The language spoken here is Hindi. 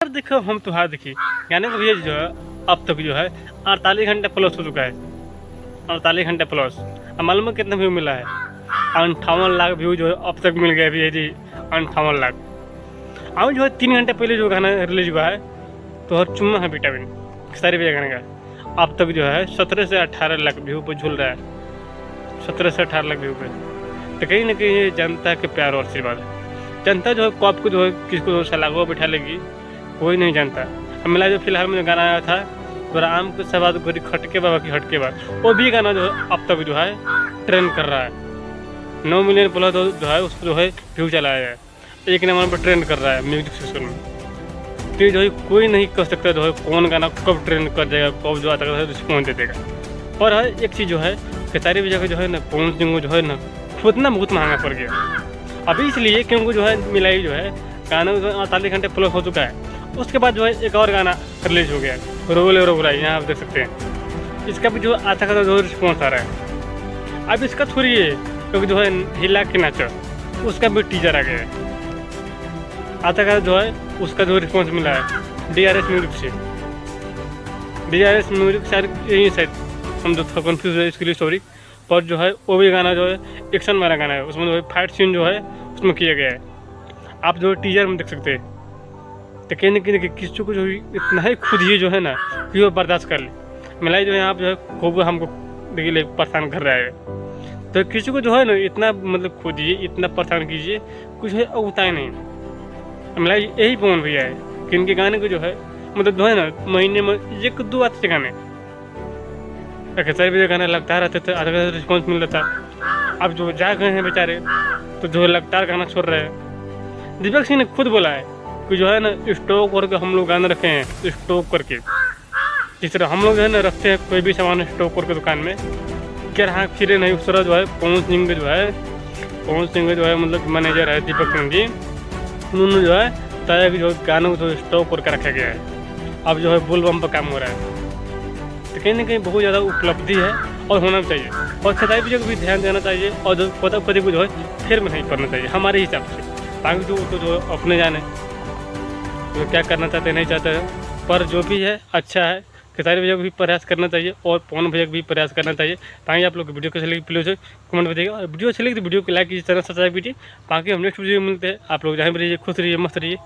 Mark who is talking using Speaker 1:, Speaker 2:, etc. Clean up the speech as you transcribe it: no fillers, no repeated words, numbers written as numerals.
Speaker 1: यार देखो हम तो हार देखिए गाने का भैया जो है अब तक जो है 48 घंटे प्लस हो चुका है। 48 घंटे प्लस। अब मालूम है कितना व्यू मिला है? 58 लाख व्यू जो है अब तक मिल गया भैया जी। 58 लाख। अब जो है 3 घंटे पहले जो गाना रिलीज हुआ है तो हर चुम्मा है विटामिन सारे भैया गाने का अब तक जो है 17 से 18 लाख व्यू पर झूल रहा है। 17 से 18 लाख व्यू पे तो कहीं ना कहीं ये जनता के प्यार और आशीर्वाद है। जनता जो है कब को जो है किसको जो सलागो बिठा लेगी कोई नहीं जानता। अब मिला जो फिलहाल में जो गाना आया था तो आम के सवाद गोरी खटके बाबा की हटके बाद वो भी गाना जो है अब तक जो है ट्रेंड कर रहा है। 9 मिलियन प्लस जो है उस पर जो है व्यू चलाया है। एक नंबर पर ट्रेंड कर रहा है म्यूजिक सेक्शन में। तो जो है कोई नहीं कर सकता जो है कौन गाना कब ट्रेंड कर जाएगा कब जो आता है रिस्पॉन्स दे देगा। और है एक चीज़ जो है खेसारी वजह जो है ना पवन सिंह जो है ना खुद ना बहुत महंगा पड़ गया अभी इसलिए क्योंकि जो है मिलाई जो है गाना 48 घंटे प्लस हो चुका है। उसके बाद जो है एक और गाना रिलीज हो गया रोले रोबरा यहाँ आप देख सकते हैं। इसका भी जो अच्छा खासा जो रिस्पॉन्स आ रहा है। अब इसका थोड़ी है क्योंकि जो है हिला के नाचो उसका भी टीजर आ गया है। अच्छा खासा जो है उसका जो रिस्पॉन्स मिला है DRS म्यूजिक से। DRS म्यूजिक शायद यही शायद हम जो थोड़ा कन्फ्यूज है इसके लिए सॉरी। पर जो है वो भी गाना जो है एक्शन वाला गाना है उसमें जो है फाइट सीन जो है उसमें किया गया है। आप जो टीजर में देख सकते हैं। तो कहीं ना कहीं किसी को जो इतना ही खुद ही जो है ना कि वो बर्दाश्त कर ले। मिलाई जो है यहाँ जो है खूब हमको देखिए परेशान कर रहा है। तो किसी को जो है ना इतना मतलब खोजिए इतना परेशान कीजिए कुछ है उगता नहीं। मिलाई यही पवन भैया है कि इनके गाने को जो है मतलब जो है ना महीने में 1-2 अच्छे गाने खेसारी भैया गाना लगता रहते थे आधा रिस्पॉन्स मिल रहा था। अब जो जा गए हैं बेचारे तो जो लगातार गाना छोड़ रहे हैं। दीपक सिंह ने खुद बोला है कि जो है ना स्टॉक करके हम लोग गाना रखे हैं स्टॉक करके। जिस तरह हम लोग जो है ना रखते हैं कोई भी सामान स्टॉक करके दुकान में क्या रहा फिरे नहीं उस तरह जो है पवन सिंह जो है मतलब मैनेजर है दीपक सिंह जी उन्होंने जो है बताया कि जो गानों को जो स्टॉक करके रखा गया है। अब जो है बुल बम पर काम हो रहा है। तो कहीं ना कहीं बहुत ज़्यादा उपलब्धि है और होना चाहिए। और खेसारी भैया को भी ध्यान देना चाहिए और जो पता को जो है फिर में नहीं करना चाहिए हमारे हिसाब से। बाकी जो अपने जाने जो क्या करना चाहते नहीं चाहते हैं पर जो भी है अच्छा है। खेसारी भैया को भी प्रयास करना चाहिए और पवन भैया को भी प्रयास करना चाहिए। ताकि आप लोग वीडियो कैसे लगी प्लीज़ कमेंट बताइएगा और वीडियो अच्छी लगी तो वीडियो को लाइक कीजिए चैनल सब्सक्राइब कीजिए। बाकी हम नेक्स्ट वीडियो में मिलते हैं। आप लोग जहाँ भी रहिए खुश रहिए मस्त रहिए।